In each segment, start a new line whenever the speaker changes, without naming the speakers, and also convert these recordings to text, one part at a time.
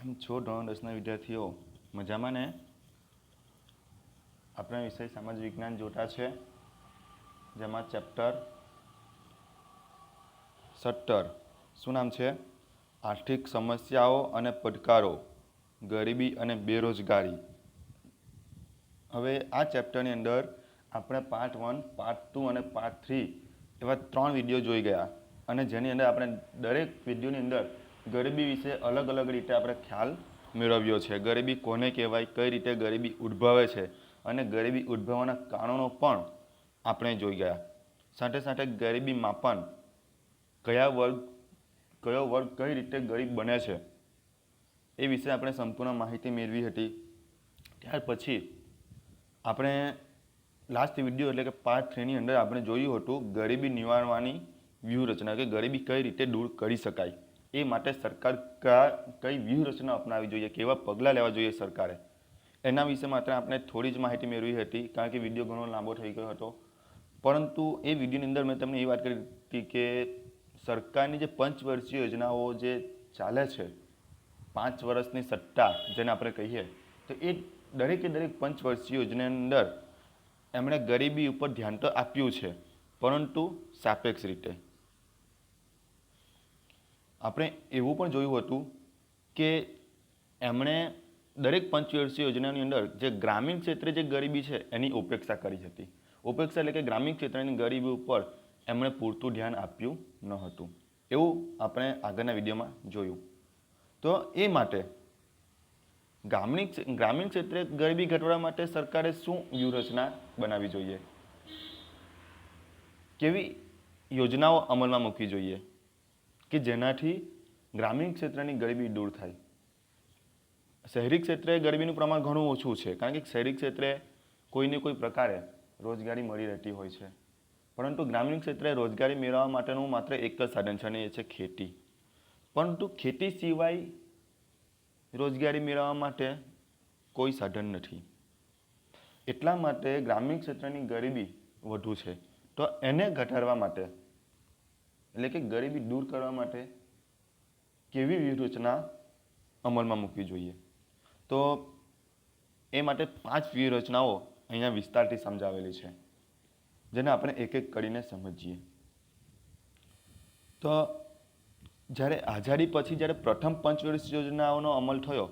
કેમ છો ધોરણ 10ના વિદ્યાર્થીઓ? મજામાં ને? આપણા વિષય સામાજિક વિજ્ઞાન જોતા છે, જેમાં ચેપ્ટર 17 શું નામ છે? આર્થિક સમસ્યાઓ અને પડકારો, ગરીબી અને બેરોજગારી. હવે આ ચેપ્ટરની અંદર આપણે પાર્ટ 1, પાર્ટ 2 અને પાર્ટ 3 એવા 3 વિડીયો જોઈ ગયા, અને જેની અંદર આપણે દરેક વિડીયોની અંદર ગરીબી વિશે અલગ અલગ રીતે આપણે ખ્યાલ મેળવ્યો છે. ગરીબી કોને કહેવાય, કઈ રીતે ગરીબી ઉદ્ભવે છે, અને ગરીબી ઉદ્ભવવાના કારણો પણ આપણે જોઈ ગયા. સાથે સાથે ગરીબી માપન, કયો વર્ગ કઈ રીતે ગરીબ બને છે એ વિશે આપણે સંપૂર્ણ માહિતી મેળવી હતી. ત્યાર પછી આપણે લાસ્ટ વિડીયો એટલે કે પાર્ટ 3ની અંદર આપણે જોયું હતું ગરીબી નિવારવાની વ્યૂહરચના, કે ગરીબી કઈ રીતે દૂર કરી શકાય, એ માટે સરકાર કઈ વ્યૂહરચના અપનાવવી જોઈએ, કેવા પગલાં લેવા જોઈએ સરકારે, એના વિશે માત્ર આપણે થોડી જ માહિતી મેળવી હતી, કારણ કે વિડીયો ઘણો લાંબો થઈ ગયો હતો. પરંતુ એ વિડીયોની અંદર મેં તમને એ વાત કરી હતી કે સરકારની જે પંચવર્ષીય યોજનાઓ જે ચાલે છે, 5 વર્ષની સટ્ટા જેને આપણે કહીએ, તો એ દરેકે દરેક પંચવર્ષીય યોજનાની અંદર એમણે ગરીબી ઉપર ધ્યાન તો આપ્યું છે, પરંતુ સાપેક્ષ રીતે. આપણે એવું પણ જોયું હતું કે એમણે દરેક પંચવર્ષીય યોજનાની અંદર જે ગ્રામીણ ક્ષેત્રે જે ગરીબી છે એની ઉપેક્ષા કરી હતી. ઉપેક્ષા એટલે કે ગ્રામીણ ક્ષેત્રની ગરીબી ઉપર એમણે પૂરતું ધ્યાન આપ્યું ન હતું. એવું આપણે આગળના વિડીયોમાં જોયું. તો એ માટે ગ્રામીણ ક્ષેત્રે ગરીબી ઘટાડવા માટે સરકારે શું વ્યૂહરચના બનાવવી જોઈએ, કેવી યોજનાઓ અમલમાં મૂકવી જોઈએ કે જેનાથી ગ્રામીણ ક્ષેત્રની ગરીબી દૂર થાય. શહેરી ક્ષેત્રે ગરીબીનું પ્રમાણ ઘણું ઓછું છે, કારણ કે શહેરી ક્ષેત્રે કોઈને કોઈ પ્રકારે રોજગારી મળી રહેતી હોય છે, પરંતુ ગ્રામીણ ક્ષેત્રે રોજગારી મેળવવા માટેનું માત્ર એક જ સાધન છે, અને એ છે ખેતી. પરંતુ ખેતી સિવાય રોજગારી મેળવવા માટે કોઈ સાધન નથી. એટલા માટે ગ્રામીણ ક્ષેત્રની ગરીબી વધુ છે. તો એને ઘટાડવા માટે, એટલે કે ગરીબી દૂર કરવા માટે કેવી વ્યૂહરચના અમલમાં મૂકવી જોઈએ, તો એ માટે 5 વ્યૂહરચનાઓ અહીંયા વિસ્તારથી સમજાવેલી છે, જેને આપણે એક એક કરીને સમજીએ. તો જ્યારે આઝાદી પછી જ્યારે પ્રથમ પંચવર્ષીય યોજનાઓનો અમલ થયો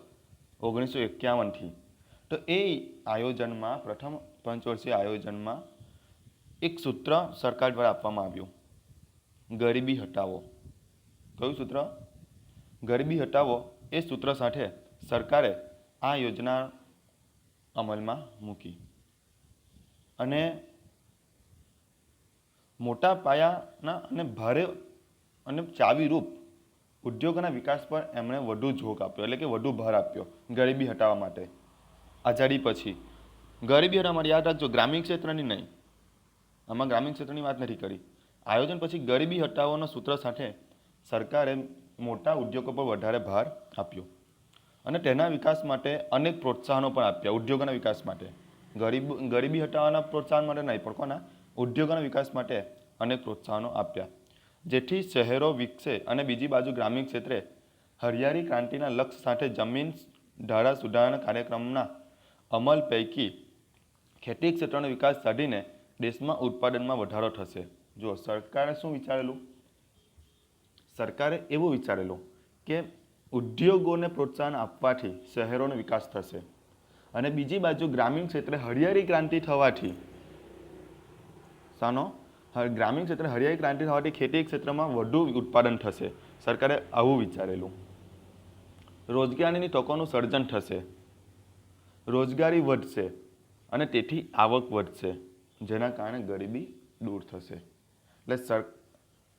1951થી, તો એ આયોજનમાં, પ્રથમ પંચવર્ષીય આયોજનમાં એક સૂત્ર સરકાર દ્વારા આપવામાં આવ્યું, ગરીબી હટાવો. કયું સૂત્ર? ગરીબી હટાવો. એ સૂત્ર સાથે સરકારે આ યોજના અમલમાં મૂકી, અને મોટા પાયાના અને ભારે અને ચાવીરૂપ ઉદ્યોગોના વિકાસ પર એમણે વધુ ઝોક આપ્યો, એટલે કે વધુ ભાર આપ્યો ગરીબી હટાવવા માટે. આઝાદી પછી ગરીબી હટાવવા માટે, યાદ રાખજો, ગ્રામીણ ક્ષેત્રની નહીં, આમાં ગ્રામીણ ક્ષેત્રની વાત નથી કરી. આયોજન પછી ગરીબી હટાવવાના સૂત્ર સાથે સરકારે મોટા ઉદ્યોગો પર વધારે ભાર આપ્યો, અને તેના વિકાસ માટે અનેક પ્રોત્સાહનો પણ આપ્યા. ઉદ્યોગોના વિકાસ માટે, ગરીબી હટાવવાના પ્રોત્સાહન માટે નહીં, પણ કોના? ઉદ્યોગોના વિકાસ માટે અનેક પ્રોત્સાહનો આપ્યા, જેથી શહેરો વિકસે. અને બીજી બાજુ ગ્રામીણ ક્ષેત્રે હરિયાળી ક્રાંતિના લક્ષ્ય સાથે જમીન ધારા સુધારણા કાર્યક્રમના અમલ પૈકી ખેતી ક્ષેત્રનો વિકાસ સાધીને દેશમાં ઉત્પાદનમાં વધારો થશે. જો સરકારે શું વિચારેલું? સરકારે એવું વિચારેલું કે ઉદ્યોગોને પ્રોત્સાહન આપવાથી શહેરોનો વિકાસ થશે, અને બીજી બાજુ ગ્રામીણ ક્ષેત્રે હરિયાળી ક્રાંતિ થવાથી, ગ્રામીણ ક્ષેત્રે હરિયાળી ક્રાંતિ થવાથી ખેતી ક્ષેત્રમાં વધુ ઉત્પાદન થશે. સરકારે આવું વિચારેલું. રોજગારીની તકોનું સર્જન થશે, રોજગારી વધશે, અને તેથી આવક વધશે, જેના કારણે ગરીબી દૂર થશે. એટલે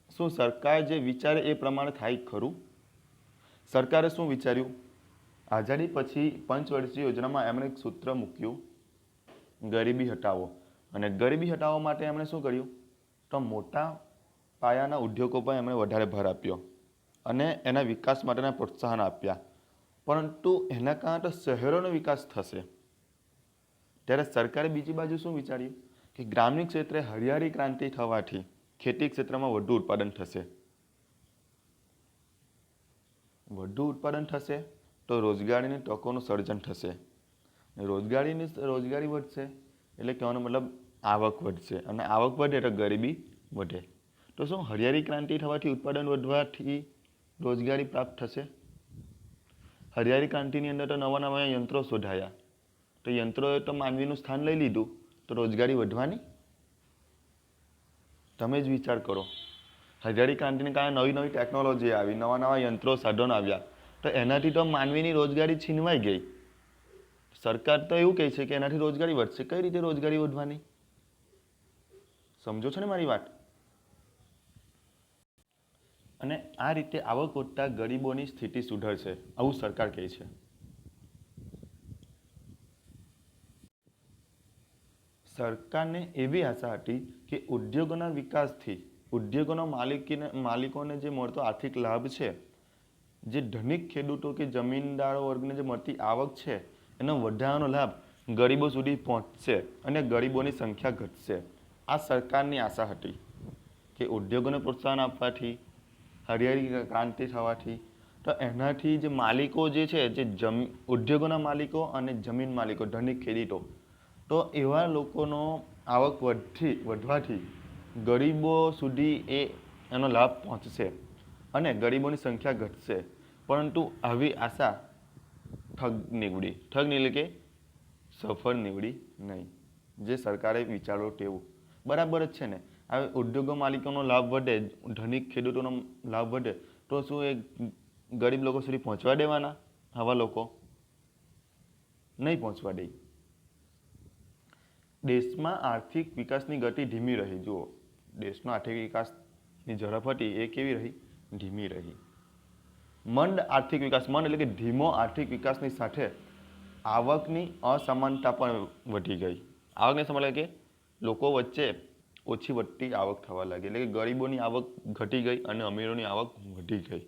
શું સરકાર જે વિચારે એ પ્રમાણે થાય ખરું? સરકારે શું વિચાર્યું? આઝાદી પછી પંચવર્ષીય યોજનામાં એમણે એક સૂત્ર મૂક્યું, ગરીબી હટાવો. અને ગરીબી હટાવવા માટે એમણે શું કર્યું? તો મોટા પાયાના ઉદ્યોગો પર એમણે વધારે ભાર આપ્યો, અને એના વિકાસ માટેના પ્રોત્સાહન આપ્યા. પરંતુ એના કારણે તો શહેરોનો વિકાસ થશે. ત્યારે સરકારે બીજી બાજુ શું વિચાર્યું કે ગ્રામીણ ક્ષેત્રે હરિયાળી ક્રાંતિ થવાથી ખેતી ક્ષેત્રમાં વધુ ઉત્પાદન થશે, વધુ ઉત્પાદન થશે, તો રોજગારીની તકોનું સર્જન થશે. રોજગારી વધશે એટલે કહેવાનો મતલબ આવક વધશે, અને આવક વધે તો ગરીબી વધે. તો શું હરિયાળી ક્રાંતિ થવાથી, ઉત્પાદન વધવાથી રોજગારી પ્રાપ્ત થશે? હરિયાળી ક્રાંતિની અંદર તો નવા નવા યંત્રો શોધાયા, તો યંત્રોએ તો માનવીનું સ્થાન લઈ લીધું, તો રોજગારી વધવાની? તમે જ વિચાર કરો. હરિયાળી ક્રાંતિને કારણે નવી નવી ટેકનોલોજી આવી, નવા નવા યંત્રો સાધનો આવ્યા, તો એનાથી તો માનવીની રોજગારી છીનવાઈ ગઈ. સરકાર તો એવું કહે છે કે એનાથી રોજગારી વધશે. કઈ રીતે રોજગારી વધવાની? સમજો છો ને મારી વાત? અને આ રીતે આવક વધતા ગરીબોની સ્થિતિ સુધરશે, આવું સરકાર કહે છે. સરકારને એવી આશા હતી કે ઉદ્યોગોના વિકાસથી ઉદ્યોગોના માલિકોને જે મળતો આર્થિક લાભ છે, જે ધનિક ખેડૂતો કે જમીનદારો વર્ગને જે મળતી આવક છે, એનો વધારાનો લાભ ગરીબો સુધી પહોંચશે અને ગરીબોની સંખ્યા ઘટશે. આ સરકારની આશા હતી કે ઉદ્યોગોને પ્રોત્સાહન આપવાથી, હરિયાળી ક્રાંતિ થવાથી, તો એનાથી જે માલિકો જે છે, જે ઉદ્યોગોના માલિકો અને જમીન માલિકો, ધનિક ખેડૂતો, તો એવા લોકોનો આવક વધવાથી ગરીબો સુધી એનો લાભ પહોંચશે અને ગરીબોની સંખ્યા ઘટશે. પરંતુ આવી આશા ઠગ નીવડી કે સફળ નીવડી નહીં. જે સરકારે વિચાર્યું તેવું બરાબર જ છે ને. હવે ઉદ્યોગો માલિકોનો લાભ વધે, ધનિક ખેડૂતોનો લાભ વધે, તો શું એ ગરીબ લોકો સુધી પહોંચવા દેવાના? આવા લોકો નહીં પહોંચવા દે. દેશમાં આર્થિક વિકાસની ગતિ ધીમી રહી. જુઓ, દેશનો આર્થિક વિકાસની ઝડપ હતી એ કેવી રહી? ધીમી રહી. મંદ આર્થિક વિકાસ, મંદ એટલે કે ધીમો આર્થિક વિકાસની સાથે આવકની અસમાનતા પણ વધી ગઈ. આવકની સમાનતા એટલે કે લોકો વચ્ચે ઓછી વધતી આવક થવા લાગી, એટલે કે ગરીબોની આવક ઘટી ગઈ અને અમીરોની આવક વધી ગઈ.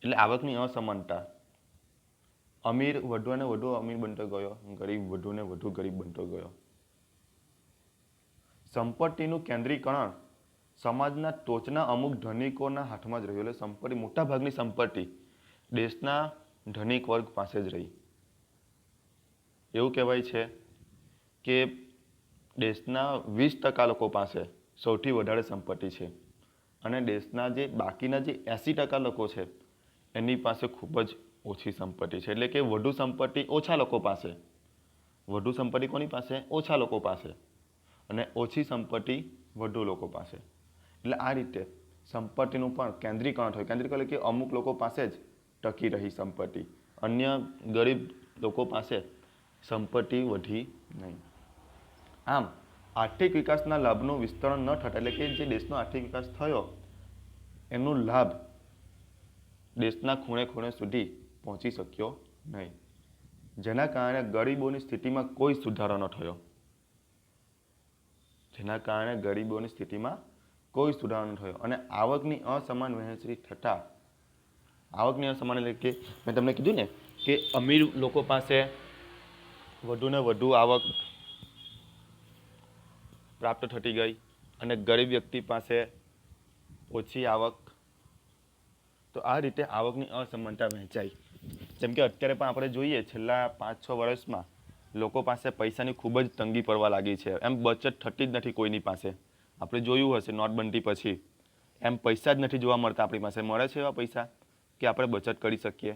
એટલે આવકની અસમાનતા. અમીર વધુ ને વધુ અમીર બનતો ગયો, ગરીબ વધુ ને વધુ ગરીબ બનતો ગયો. સંપત્તિનું કેન્દ્રીકરણ સમાજના ટોચના અમુક ધનિકોના હાથમાં જ રહ્યું. એટલે સંપત્તિ, મોટાભાગની સંપત્તિ દેશના ધનિક વર્ગ પાસે જ રહી. એવું કહેવાય છે કે દેશના 20% લોકો પાસે સૌથી વધારે સંપત્તિ છે, અને દેશના જે બાકીના જે 80% લોકો છે એની પાસે ખૂબ જ ઓછી સંપત્તિ છે. એટલે કે વધુ સંપત્તિ ઓછા લોકો પાસે, વધુ સંપત્તિ કોની પાસે? ઓછા લોકો પાસે, અને ઓછી સંપત્તિ વધુ લોકો પાસે. એટલે આ રીતે સંપત્તિનું પણ કેન્દ્રીકરણ થયું. કેન્દ્રીકરણ એટલે કે અમુક લોકો પાસે જ ટકી રહી સંપત્તિ, અન્ય ગરીબ લોકો પાસે સંપત્તિ વધી નહીં. આમ આર્થિક વિકાસના લાભનું વિસ્તરણ ન થતાં, એટલે કે જે દેશનો આર્થિક વિકાસ થયો એનો લાભ દેશના ખૂણે ખૂણે સુધી પહોંચી શક્યો નહીં, જેના કારણે ગરીબોની સ્થિતિમાં કોઈ સુધારો ન થયો. અને આવકની અસમાન વહેંચણી થતાં, આવકની અસમાન એટલે કે મેં તમને કીધું ને કે અમીર લોકો પાસે વધુ ને વધુ આવક પ્રાપ્ત થતી ગઈ અને ગરીબ વ્યક્તિ પાસે ઓછી આવક. તો આ રીતે આવકની અસમાનતા વહેંચાઈ. જેમ કે અત્યારે પણ આપણે જોઈએ, છેલ્લા 5-6 વર્ષમાં લોકો પાસે પૈસાની ખૂબ જ તંગી પડવા લાગી છે. એમ બચત થતી જ નથી કોઈની પાસે. આપણે જોયું હશે નોટબંધી પછી એમ પૈસા જ નથી જોવા મળતા આપણી પાસે. મળે છે એવા પૈસા કે આપણે બચત કરી શકીએ,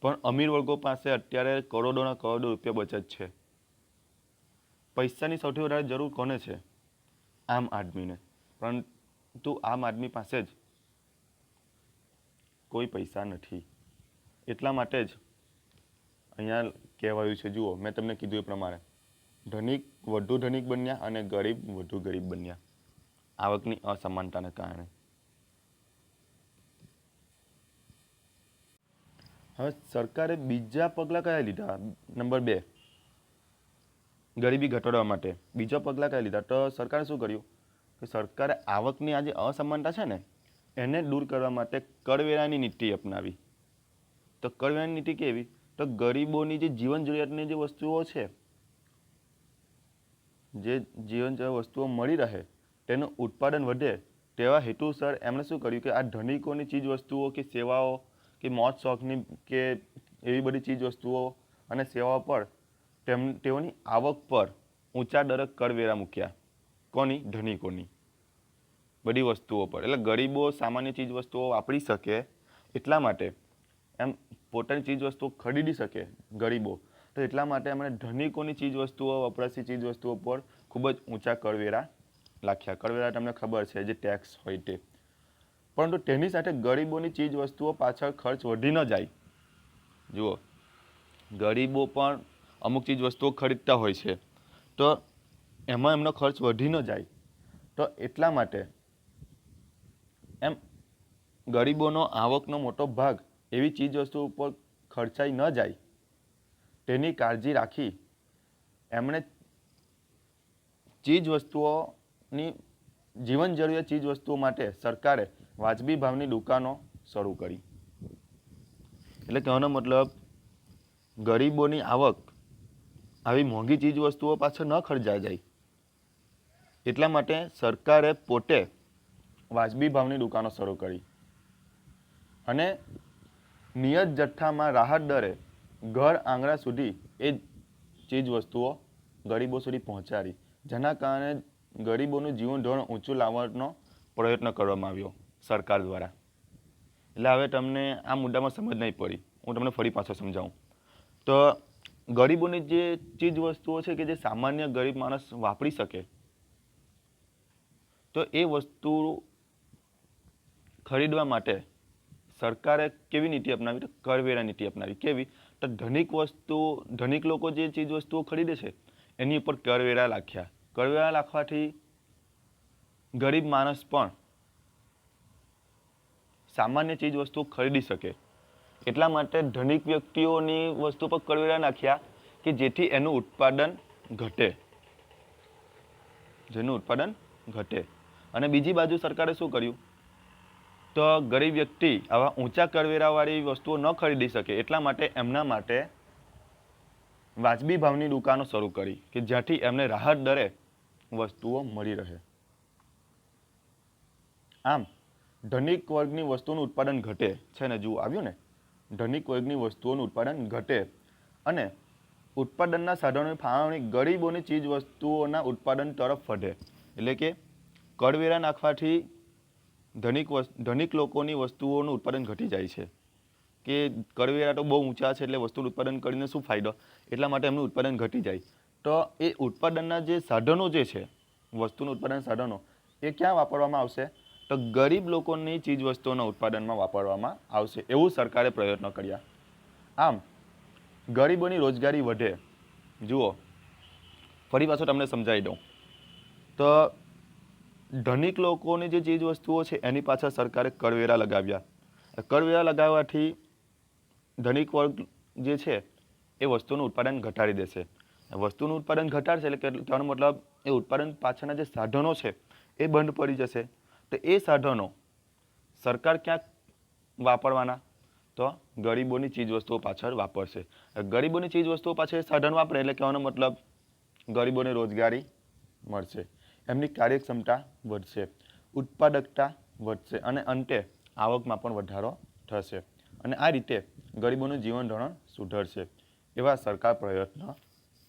પણ અમીર વર્ગો પાસે અત્યારે કરોડોના કરોડો રૂપિયા બચત છે. પૈસાની સૌથી વધારે જરૂર કોને છે? આમ આદમીને. પરંતુ આમ આદમી પાસે જ કોઈ પૈસા નથી. એટલા માટે જ અહીંયા કહેવાયું છે, જુઓ મેં તમને કીધું એ પ્રમાણે, ધનિક વધુ ધનિક બન્યા અને ગરીબ વધુ ગરીબ બન્યા આવકની અસમાનતાને કારણે. હવે સરકારે બીજા પગલાં કયા લીધા? નંબર 2, ગરીબી ઘટાડવા માટે બીજા પગલાં કયા લીધા? તો સરકારે શું કર્યું કે સરકારે આવકની આ જે અસમાનતા છે ને એને દૂર કરવા માટે કરવેરાની નીતિ અપનાવી. તો કરવેરાની નીતિ કેવી? તો ગરીબોની જે જીવન જરૂરિયાતની જે વસ્તુઓ છે, જે જીવન જરૂરિયાત વસ્તુઓ મળી રહે, તેનું ઉત્પાદન વધે, તેવા હેતુસર એમણે શું કર્યું કે આ ધનિકોની ચીજ વસ્તુઓ કે સેવાઓ કે મોજ શોખની કે એવી બધી ચીજ વસ્તુઓ અને સેવાઓ પર તેઓની આવક પર ઊંચા દરે કરવેરા મૂક્યા. કોની? ધનિકોની બધી વસ્તુઓ પર. એટલે ગરીબો સામાન્ય ચીજ વસ્તુઓ વાપરી શકે એટલા માટે એમ પોતાની ચીજ વસ્તુઓ ખરીદી શકે ગરીબો, તો એટલા માટે એમણે ધનિકોની ચીજ વસ્તુઓ વપરાશી ચીજ વસ્તુઓ પર ખૂબ જ ઊંચા કરવેરા લાખ્યા. કરવેરા તમને ખબર છે જે ટેક્સ હોય તે. પરંતુ તેની સાથે ગરીબોની ચીજ વસ્તુઓ પાછળ ખર્ચ વધી ન જાય. જુઓ, ગરીબો પણ અમુક ચીજ વસ્તુઓ ખરીદતા હોય છે, તો એમાં એમનો ખર્ચ વધી ન જાય, તો એટલા માટે એમ ગરીબોનો આવકનો મોટો ભાગ એવી ચીજ વસ્તુઓ ઉપર ખર્ચાઈ ન જાય તેની કાળજી રાખી એમણે ચીજ વસ્તુઓની જીવન જરૂરિયાત ચીજ વસ્તુઓ માટે સરકારે વાજબી ભાવની દુકાનો શરૂ કરી. એટલે કહેવાનો મતલબ ગરીબોની આવક આવી મોંઘી ચીજ વસ્તુઓ પાછળ ન ખર્ચાઈ જાય એટલા માટે સરકારે પોતે વાજબી ભાવની દુકાનો શરૂ કરી અને નિયત જથ્થામાં રાહત દરે ઘર આંગણા સુધી એ ચીજ વસ્તુઓ ગરીબો સુધી પહોંચાડી, જેના કારણે ગરીબોનું જીવન ધોરણ ઊંચું લાવવાનો પ્રયત્ન કરવામાં આવ્યો સરકાર દ્વારા. એટલે હવે તમને આ મુદ્દામાં સમજ નહીં પડી, હું તમને ફરી પાછો સમજાવું. તો ગરીબોની જે ચીજ વસ્તુઓ છે કે જે સામાન્ય ગરીબ માણસ વાપરી શકે, તો એ વસ્તુ ખરીદવા માટે સરકારે કેવી નીતિ અપનાવી? તો કરવેરા નીતિ અપનાવી. કેવી? તો ધનિક લોકો જે ચીજ વસ્તુઓ ખરીદે છે એની ઉપર કરવેરા નાખ્યા. કરવેરા નાખવાથી ગરીબ માણસ પણ સામાન્ય ચીજ વસ્તુઓ ખરીદી શકે. એટલા માટે ધનિક વ્યક્તિઓની વસ્તુ પર કરવેરા નાખ્યા કે જેથી એનું ઉત્પાદન ઘટે, અને બીજી બાજુ સરકારે શું કર્યું? તો ગરીબ વ્યક્તિ આવા ઊંચા કરવેરાવાળી વસ્તુઓ ન ખરીદી શકે એટલા માટે એમના માટે વાજબી ભાવની દુકાનો શરૂ કરી કે જ્યાંથી એમને રાહત દરે વસ્તુઓ મળી રહે. આમ ધનિક વર્ગની વસ્તુઓનું ઉત્પાદન ઘટે છે ને, જુઓ આવ્યું ને, ધનિક વર્ગની વસ્તુઓનું ઉત્પાદન ઘટે અને ઉત્પાદનના સાધનોની ફાળવણી ગરીબોની ચીજ વસ્તુઓના ઉત્પાદન તરફ વધે. એટલે કે કરવેરા નાખવાથી ધનિક લોકોની વસ્તુઓનું ઉત્પાદન ઘટી જાય છે કે કરવેરા તો બહુ ઊંચા છે એટલે વસ્તુનું ઉત્પાદન કરીને શું ફાયદો, એટલા માટે એમનું ઉત્પાદન ઘટી જાય. તો એ ઉત્પાદનના જે સાધનો જે છે, વસ્તુનું ઉત્પાદન સાધનો, એ ક્યાં વાપરવામાં આવશે? તો ગરીબ લોકોની ચીજ વસ્તુઓના ઉત્પાદનમાં વાપરવામાં આવશે. એવું સરકારે પ્રયત્નો કર્યા. આમ ગરીબોની રોજગારી વધે. જુઓ, ફરી પાછો તમને સમજાવી દઉં તો ધનિક લોકોની જે ચીજ વસ્તુઓ છે એની પાછળ સરકારે કરવેરા લગાવ્યા. કરવેરા લગાવવાથી ધનિક વર્ગ જે છે એ વસ્તુનું ઉત્પાદન ઘટાડી દેશે. વસ્તુનું ઉત્પાદન ઘટાડશે એટલે કહેવાનો મતલબ એ ઉત્પાદન પાછળના જે સાધનો છે એ બંધ પડી જશે. તો એ સાધનો સરકાર ક્યાંક વાપરવાના? તો ગરીબોની ચીજ વસ્તુઓ પાછળ વાપરશે. ગરીબોની ચીજ વસ્તુઓ પાછળ સાધન વાપરે એટલે કહેવાનો મતલબ ગરીબોને રોજગારી મળશે, એમની કાર્યક્ષમતા વધશે, ઉત્પાદકતા વધશે અને અંતે આવકમાં પણ વધારો થશે. અને આ રીતે ગરીબોનું જીવન ધોરણ સુધરશે. એવા સરકાર પ્રયત્ન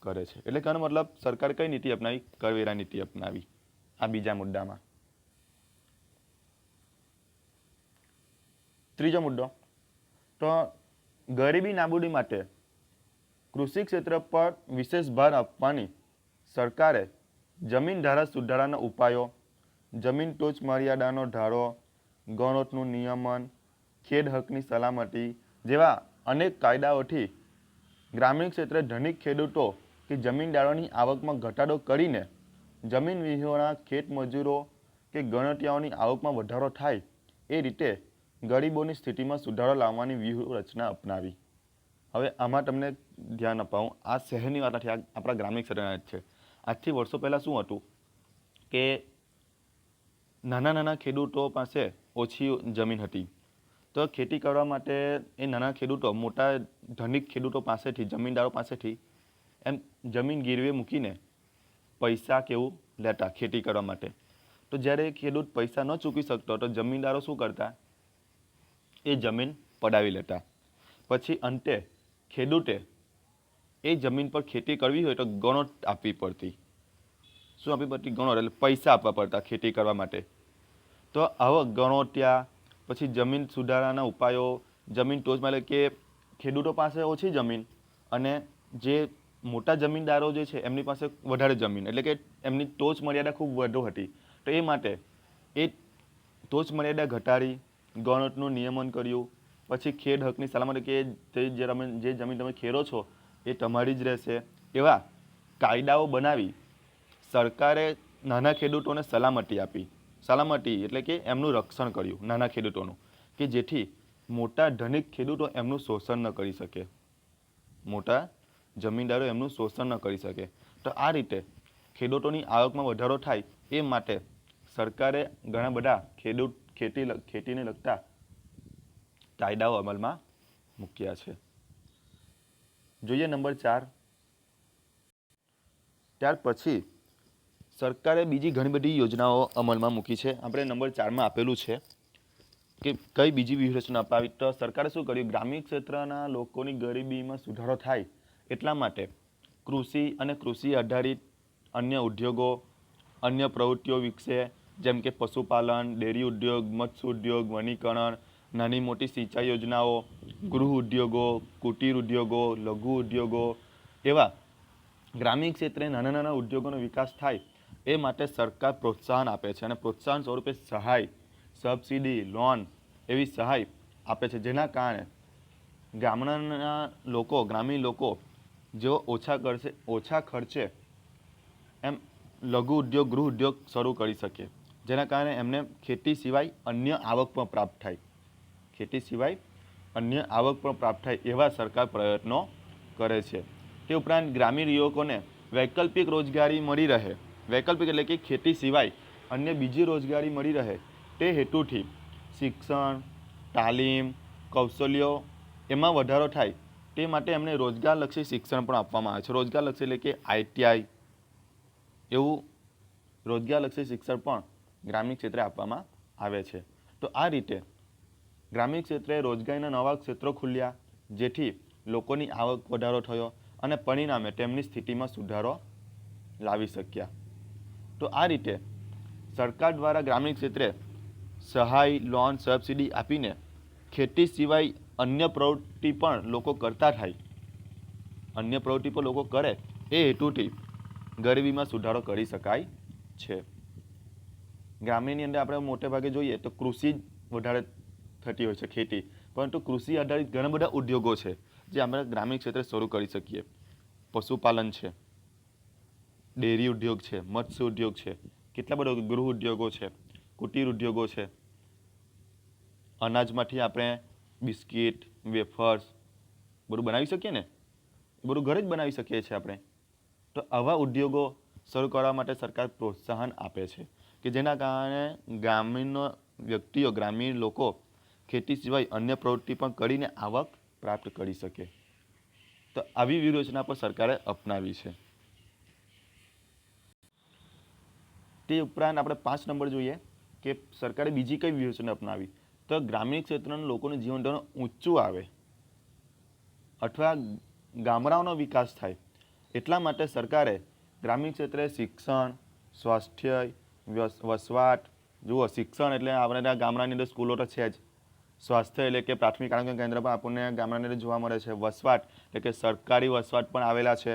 કરે છે. એટલે કહેવાનો મતલબ સરકારે કઈ નીતિ અપનાવી? કરવેરા નીતિ અપનાવી. આ બીજા મુદ્દામાં. ત્રીજો મુદ્દો, તો ગરીબી નાબૂદી માટે કૃષિ ક્ષેત્ર પર વિશેષ ભાર આપવાની સરકારે જમીન ધારા સુધારાના ઉપાયો, જમીન ટોચ મર્યાદાનો ધારો, ગૌણોતનું નિયમન, ખેડ હકની સલામતી જેવા અનેક કાયદાઓથી ગ્રામીણ ક્ષેત્રે ધનિક ખેડૂતો કે જમીનદારોની આવકમાં ઘટાડો કરીને જમીન વિહોણા ખેત મજૂરો કે ગણતિયાઓની આવકમાં વધારો થાય એ રીતે ગરીબોની સ્થિતિમાં સુધારો લાવવાની વ્યૂહરચના અપનાવી. હવે આમાં તમને ધ્યાન અપાવું, આ શહેરની વાત નથી, આપણા ગ્રામીણ ક્ષેત્રના જ છે. આજથી વર્ષો પહેલાં શું હતું કે નાના નાના ખેડૂતો પાસે ઓછી જમીન હતી, તો ખેતી કરવા માટે એ નાના ખેડૂતો મોટા ધનિક ખેડૂતો પાસેથી, જમીનદારો પાસેથી એમ જમીન ગીરવે મૂકીને પૈસા કેવું લેતા ખેતી કરવા માટે. તો જ્યારે ખેડૂત પૈસા ન ચૂકવી શકતો તો જમીનદારો શું કરતા? એ જમીન પડાવી લેતા. પછી અંતે ખેડૂતે એ જમીન પર ખેતી કરવી હોય તો ગણોટ આપવી પડતી. શું આપવી પડતી? ગણોટ, એટલે પૈસા આપવા પડતા ખેતી કરવા માટે. તો આવો ગણોટિયા, પછી જમીન સુધારાના ઉપાયો, જમીન ટોચમાં, એટલે કે ખેડૂતો પાસે ઓછી જમીન અને જે મોટા જમીનદારો જે છે એમની પાસે વધારે જમીન, એટલે કે એમની ટોચ મર્યાદા ખૂબ વધુ હતી. તો એ માટે એ ટોચ મર્યાદા ઘટાડી ગણોટનું નિયમન કર્યું. પછી ખેડ હકની સલામતી, કે જે જમીન તમે ખેડો છો એ તમારી જ રહેશે, એવા કાયદાઓ બનાવી સરકારે નાના ખેડૂતોને સલામતી આપી. સલામતી એટલે કે એમનું રક્ષણ કર્યું નાના ખેડૂતોનું, કે જેથી મોટા ધનિક ખેડૂતો એમનું શોષણ ન કરી શકે, મોટા જમીનદારો એમનું શોષણ ન કરી શકે. તો આ રીતે ખેડૂતોની આવકમાં વધારો થાય એ માટે સરકારે ઘણા બધા ખેતીને લગતા કાયદાઓ અમલમાં મૂક્યા છે. જોઈએ નંબર 4. ત્યાર પછી સરકારે બીજી ઘણી બધી યોજનાઓ અમલમાં મૂકી છે. આપણે નંબર 4માં આપેલું છે કે કઈ બીજી વ્યૂહરચના અપાવી. તો સરકારે શું કર્યું? ગ્રામીણ ક્ષેત્રના લોકોની ગરીબીમાં સુધારો થાય એટલા માટે કૃષિ અને કૃષિ આધારિત અન્ય ઉદ્યોગો, અન્ય પ્રવૃત્તિઓ વિકસે, જેમ કે પશુપાલન, ડેરી ઉદ્યોગ, મત્સ્ય ઉદ્યોગ, વનીકરણ, નાની મોટી સિંચાઈ યોજનાઓ, ગૃહ ઉદ્યોગો, કુટીર ઉદ્યોગો, લઘુ ઉદ્યોગો, એવા ગ્રામીણ ક્ષેત્રે નાના નાના ઉદ્યોગોનો વિકાસ થાય એ માટે સરકાર પ્રોત્સાહન આપે છે. અને પ્રોત્સાહન સ્વરૂપે સહાય, સબસિડી, લોન એવી સહાય આપે છે, જેના કારણે ગામડાના લોકો, ગ્રામીણ લોકો જેઓ ઓછા ખર્ચે એમ લઘુ ઉદ્યોગ, ગૃહ ઉદ્યોગ શરૂ કરી શકે, જેના કારણે એમને ખેતી સિવાય અન્ય આવક પણ પ્રાપ્ત થાય. ખેતી સિવાય અન્ય આવક પણ પ્રાપ્ત થાય એવા સરકાર પ્રયત્નો કરે છે. તે ઉપરાંત ગ્રામીણ યુવકોને વૈકલ્પિક રોજગારી મળી રહે, વૈકલ્પિક એટલે કે ખેતી સિવાય અન્ય બીજી રોજગારી મળી રહે તે હેતુથી શિક્ષણ, તાલીમ, કૌશલ્યો એમાં વધારો થાય તે માટે એમને રોજગારલક્ષી શિક્ષણ પણ આપવામાં આવે છે. રોજગારલક્ષી એટલે કે ITI એવું રોજગારલક્ષી શિક્ષણ પણ ગ્રામીણ ક્ષેત્રે આપવામાં આવે છે. તો આ રીતે ગ્રામીણ ક્ષેત્રે રોજગારીના નવા ક્ષેત્રો ખુલ્યા, જેથી લોકોની આવક વધારો થયો અને પરિણામે તેમની સ્થિતિમાં સુધારો લાવી શક્યા. તો આ રીતે સરકાર દ્વારા ગ્રામીણ ક્ષેત્રે સહાય, લોન, સબસિડી આપીને ખેતી સિવાય અન્ય પ્રવૃત્તિ પણ લોકો કરતા થાય, અન્ય પ્રવૃત્તિ પણ લોકો કરે એ હેતુથી ગરીબીમાં સુધારો કરી શકાય છે. ગ્રામીણની અંદર આપણે મોટે ભાગે જોઈએ તો કૃષિ જ વધારે થતી હોય છે, ખેતી, પરંતુ કૃષિ આધારિત ઘણા બધા ઉદ્યોગો છે જે આપણે ગ્રામીણ ક્ષેત્રે શરૂ કરી શકીએ. પશુપાલન છે, ડેરી ઉદ્યોગ છે, મત્સ્ય ઉદ્યોગ છે, કેટલા બધા ગૃહ ઉદ્યોગો છે, કુટીર ઉદ્યોગો છે. અનાજમાંથી આપણે બિસ્કિટ, વેફર્સ બધું બનાવી શકીએ ને, એ બધું ઘરે જ બનાવી શકીએ છીએ આપણે. તો આવા ઉદ્યોગો શરૂ કરવા માટે સરકાર પ્રોત્સાહન આપે છે, કે જેના કારણે ગ્રામીણ વ્યક્તિઓ, ગ્રામીણ લોકો ખેતી સિવાય અન્ય પ્રવૃત્તિ પણ કરીને આવક પ્રાપ્ત કરી શકે. તો આવી વ્યૂહરચના પણ સરકારે અપનાવી છે. તે ઉપરાંત આપણે 5 નંબર જોઈએ કે સરકારે બીજી કઈ વ્યૂહરચના અપનાવી. તો ગ્રામીણ ક્ષેત્રના લોકોનું જીવન ધોરણ ઊંચું આવે અથવા ગામડાઓનો વિકાસ થાય એટલા માટે સરકારે ગ્રામીણ ક્ષેત્રે શિક્ષણ, સ્વાસ્થ્ય, વસવાટ, જુઓ શિક્ષણ એટલે આપણે ત્યાં ગામડાની અંદર સ્કૂલો તો છે જ, સ્વાસ્થ્ય એટલે કે પ્રાથમિક આરોગ્ય કેન્દ્ર પણ આપણને ગામડાની અંદર જોવા મળે છે, વસવાટ એટલે કે સરકારી વસવાટ પણ આવેલા છે,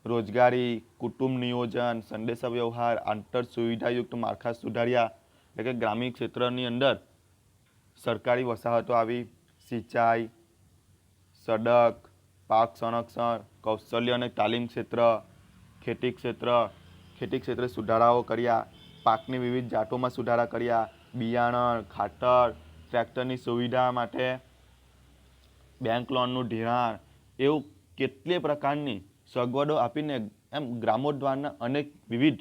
રોજગારી, કુટુંબ નિયોજન, સંદેશા વ્યવહાર, આંતર સુવિધાયુક્ત માળખા સુધાર્યા, એટલે કે ગ્રામીણ ક્ષેત્રની અંદર સરકારી વસાહતો આવી, સિંચાઈ, સડક, પાક સંરક્ષણ, કૌશલ્ય અને તાલીમ ક્ષેત્ર, ખેતી ક્ષેત્રે સુધારાઓ કર્યા, પાકની વિવિધ જાતોમાં સુધારા કર્યા, બિયારણ, ખાતર, ટ્રેક્ટરની સુવિધા માટે બેંક લોનનું ધિરાણ, એવું કેટલી પ્રકારની સગવડો આપીને એમ ગ્રામોદ્ધારના અનેક વિવિધ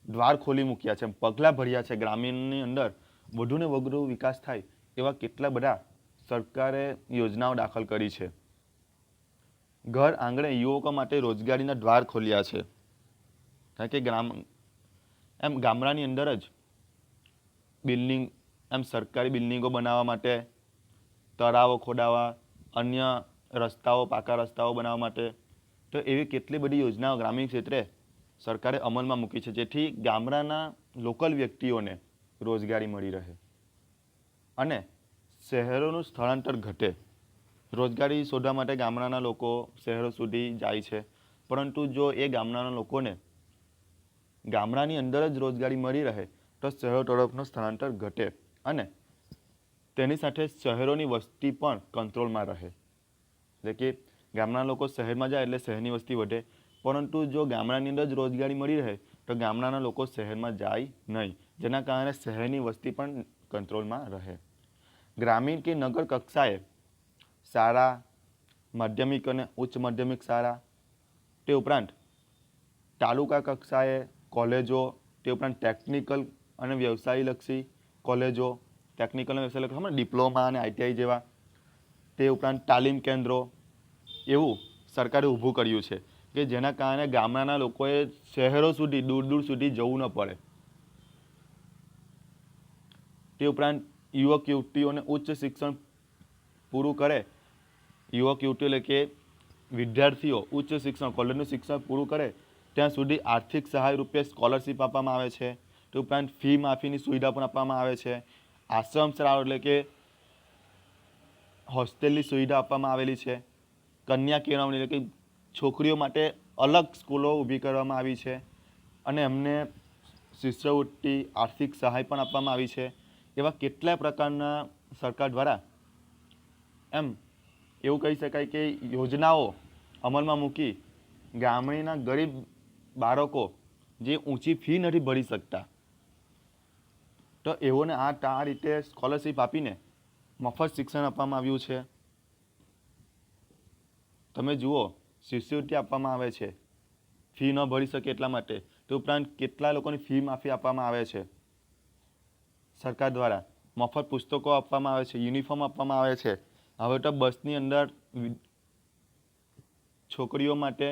દ્વાર ખોલી મૂક્યા છે, પગલાં ભર્યા છે. ગ્રામીણની અંદર વધુને વધુ વિકાસ થાય એવા કેટલા બધા સરકારે યોજનાઓ દાખલ કરી છે. ઘર આંગણે યુવકો માટે રોજગારીના દ્વાર ખોલ્યા છે, કારણ કે ગામડાની અંદર જ બિલ્ડિંગ, સરકારી બિલ્ડિંગો બનાવવા માટે, તળાવો ખોદાવા, અન્ય રસ્તાઓ, પાકા રસ્તાઓ બનાવવા માટે. તો એવી કેટલી બધી યોજનાઓ ગ્રામીણ ક્ષેત્રે સરકારે અમલમાં મૂકી છે, જેથી ગામડાના લોકલ વ્યક્તિઓને રોજગારી મળી રહે અને શહેરોનું સ્થળાંતર ઘટે. રોજગારી શોધવા માટે ગામડાના લોકો શહેરો સુધી જાય છે, પરંતુ જો એ ગામડાના લોકોને ગામડાની અંદર જ રોજગારી મળી રહે તો શહેરો તરફનું સ્થળાંતર ઘટે અને તેની સાથે શહેરોની વસ્તી પણ કંટ્રોલમાં રહે. એટલે કે ગામડાના લોકો શહેરમાં જાય એટલે શહેરની વસ્તી વધે, પરંતુ જો ગામડાની અંદર જ રોજગારી મળી રહે તો ગામડાના લોકો શહેરમાં જાય નહીં, જેના કારણે શહેરની વસ્તી પણ કંટ્રોલમાં રહે. ગ્રામીણ કે નગર કક્ષાએ શાળા, માધ્યમિક અને ઉચ્ચ માધ્યમિક શાળા, તે ઉપરાંત તાલુકા કક્ષાએ કોલેજો, તે ઉપરાંત ટેકનિકલ અને વ્યવસાયલક્ષી કોલેજો, ટેકનિકલ અને વ્યવસાયલક્ષી ડિપ્લોમા અને આઈટીઆઈ જેવા, તે ઉપરાંત તાલીમ કેન્દ્રો, એવું સરકારે ઊભું કર્યું છે કે જેના કારણે ગામડાના લોકોએ શહેરો સુધી દૂર દૂર સુધી જવું ન પડે. તે ઉપરાંત યુવક યુવતીઓને ઉચ્ચ શિક્ષણ પૂરું કરે, યુવક યુવતીઓ એટલે કે વિદ્યાર્થીઓ ઉચ્ચ શિક્ષણ કોલેજનું શિક્ષણ પૂરું કરે ત્યાં સુધી આર્થિક સહાય રૂપે સ્કોલરશીપ આપવામાં આવે છે. તે ઉપરાંત ફી માફીની સુવિધા પણ આપવામાં આવે છે. આશ્રમ શાળાઓ એટલે કે હોસ્ટેલની સુવિધા આપવામાં આવેલી છે. કન્યા કેળવણી એટલે કે છોકરીઓ માટે અલગ સ્કૂલો ઊભી કરવામાં આવી છે અને એમને શિષ્યવૃત્તિ, આર્થિક સહાય પણ આપવામાં આવી છે. એવા કેટલાય પ્રકારના સરકાર દ્વારા એમ એવું કહી શકાય કે યોજનાઓ અમલમાં મૂકી ગામડીના ગરીબ બાળકો જે ઊંચી ફી નથી ભરી શકતા, તો એઓને આ રીતે સ્કોલરશીપ આપીને મફત શિક્ષણ આપવામાં આવ્યું છે. તમે જુઓ, શિષ્યવૃત્તિ આપવામાં આવે છે ફી ન ભરી શકે એટલા માટે. તે ઉપરાંત કેટલા લોકોની ફી માફી આપવામાં આવે છે સરકાર દ્વારા. મફત પુસ્તકો આપવામાં આવે છે, યુનિફોર્મ આપવામાં આવે છે. હવે તો બસની અંદર છોકરીઓ માટે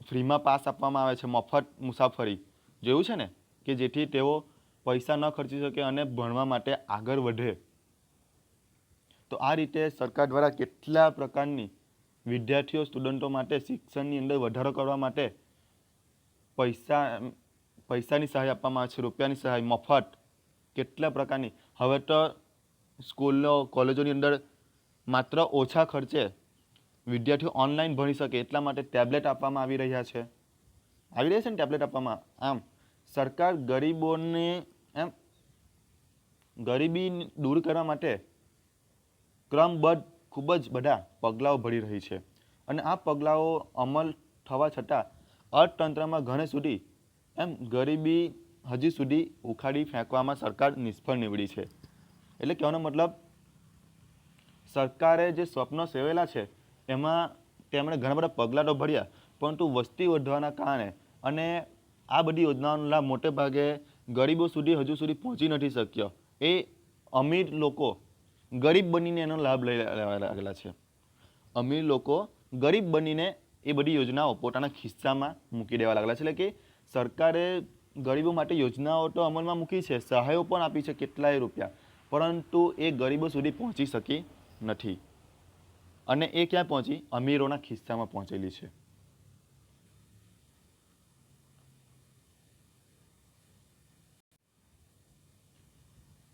ફ્રીમાં પાસ આપવામાં આવે છે, મફત મુસાફરી. જોયું છે ને કે જેથી તેઓ પૈસા ન ખર્ચી શકે અને ભણવા માટે આગળ વધે. તો આ રીતે સરકાર દ્વારા કેટલા પ્રકારની વિદ્યાર્થીઓ, સ્ટુડન્ટો માટે શિક્ષણની અંદર વધારો કરવા માટે પૈસાની સહાય આપવામાં આવે છે, રૂપિયાની સહાય મફત કેટલા પ્રકારની. હવે તો સ્કૂલો, કોલેજોની અંદર માત્ર ઓછા ખર્ચે વિદ્યાર્થીઓ ઓનલાઈન ભણી શકે એટલા માટે ટેબ્લેટ આપવામાં આવી રહ્યા છે. આવી રહ્યા છે ને ટેબ્લેટ આપવામાં. આમ સરકાર ગરીબોને ગરીબી દૂર કરવા માટે ક્રમબદ્ધ ખૂબ જ બધા પગલાઓ ભરી રહી છે અને આ પગલાઓ અમલ થવા છતાં અર્થતંત્રમાં ઘણે સુધી ગરીબી હજી સુધી ઉખાડી ફેંકવામાં સરકાર નિષ્ફળ નીવડી છે. એટલે કહેવાનો મતલબ સરકારે જે સ્વપ્નો સેવેલા છે એમાં તેમણે ઘણા બધા પગલાં તો ભર્યા, પરંતુ વસ્તી વધવાના કારણે અને આ બધી યોજનાઓનો લાભ મોટે ભાગે ગરીબો સુધી હજુ સુધી પહોંચી નથી શક્યો. એ અમીર લોકો ગરીબ બનીને એનો લાભ લઈ લાગેલા છે. અમીર લોકો ગરીબ બનીને એ બધી યોજનાઓ પોતાના ખિસ્સામાં મૂકી દેવા લાગેલા છે. એટલે કે સરકારે ગરીબો માટે યોજનાઓ તો અમલમાં મૂકી છે, સહાયો પણ આપી છે કેટલાય રૂપિયા, પરંતુ એ ગરીબો સુધી પહોંચી શકી નથી. અને એ ક્યાં પહોંચી? અમીરોના ખિસ્સામાં પહોંચેલી છે.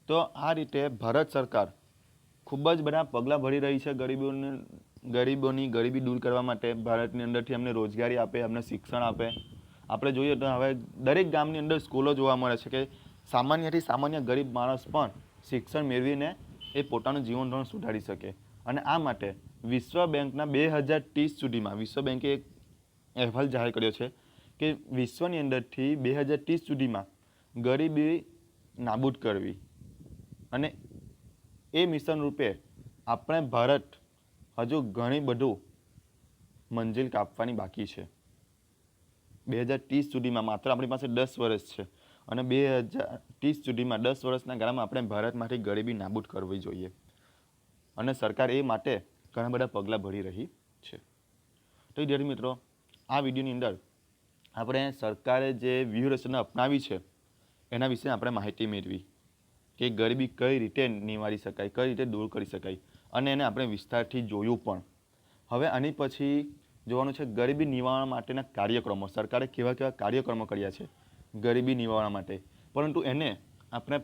તો આ રીતે ભારત સરકાર ખૂબ જ બધા પગલાં ભરી રહી છે ગરીબોની ગરીબી દૂર કરવા માટે. ભારતની અંદરથી અમને રોજગારી આપે, અમને શિક્ષણ આપે. આપણે જોઈએ તો હવે દરેક ગામની અંદર સ્કૂલો જોવા મળે છે કે સામાન્યથી સામાન્ય ગરીબ માણસ પણ શિક્ષણ મેળવીને એ પોતાનું જીવન ધોરણ સુધારી શકે. અને આ માટે વિશ્વ બેંકના 2030 સુધીમાં વિશ્વ બેંકે એક અહેવાલ જાહેર કર્યો છે કે વિશ્વની અંદરથી 2030 સુધીમાં ગરીબી નાબૂદ કરવી. અને એ મિશન રૂપે આપણે ભારત હજુ ઘણી બધું મંજિલ કાપવાની બાકી છે. 2030 સુધીમાં માત્ર આપણી પાસે 10 વર્ષ છે અને 2030 સુધીમાં 10 વર્ષના ગાળામાં આપણે ભારતમાંથી ગરીબી નાબૂદ કરવી જોઈએ. અને સરકાર એ માટે ઘણા બધા પગલાં ભરી રહી છે. તો વિદ્યાર્થી મિત્રો, આ વિડીયોની અંદર આપણે સરકારે જે વ્યૂહરચના અપનાવી છે એના વિશે આપણે માહિતી મેળવી. કે ગરીબી કઈ રીતે નિવારી શકાય, કઈ રીતે દૂર કરી શકાય, અને એને આપણે વિસ્તારથી જોયું પણ. હવે આની પછી જોવાનું છે ગરીબી નિવારણ માટેના કાર્યક્રમો. સરકારે કેવા કેવા કાર્યક્રમો કર્યા છે ગરીબી નિવારણ માટે, પરંતુ એને આપણે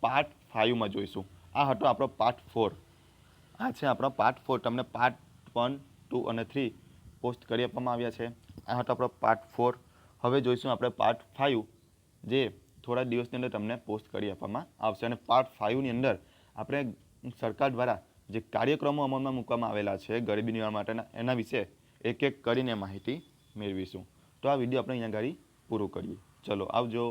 પાર્ટ 5માં જોઈશું. આ હતો આપણો પાર્ટ 4. આ છે આપણો પાર્ટ 4. તમને પાર્ટ 1, 2 અને 3 પોસ્ટ કરી આપવામાં આવ્યા છે. આ હતો આપણો પાર્ટ 4. હવે જોઈશું આપણે પાર્ટ 5, જે થોડા દિવસની અંદર તમને પોસ્ટ કરી આપવામાં આવશે. અને પાર્ટ 5ની અંદર આપણે સરકાર દ્વારા જે કાર્યક્રમો અમલમાં મૂકવામાં આવેલા છે ગરીબી નિવારણ માટેના, એના વિશે એક એક કરીને માહિતી મેળવીશું. તો આ વિડીયો આપણે અહીંયા આગળ પૂરું કરીએ. ચલો આવજો.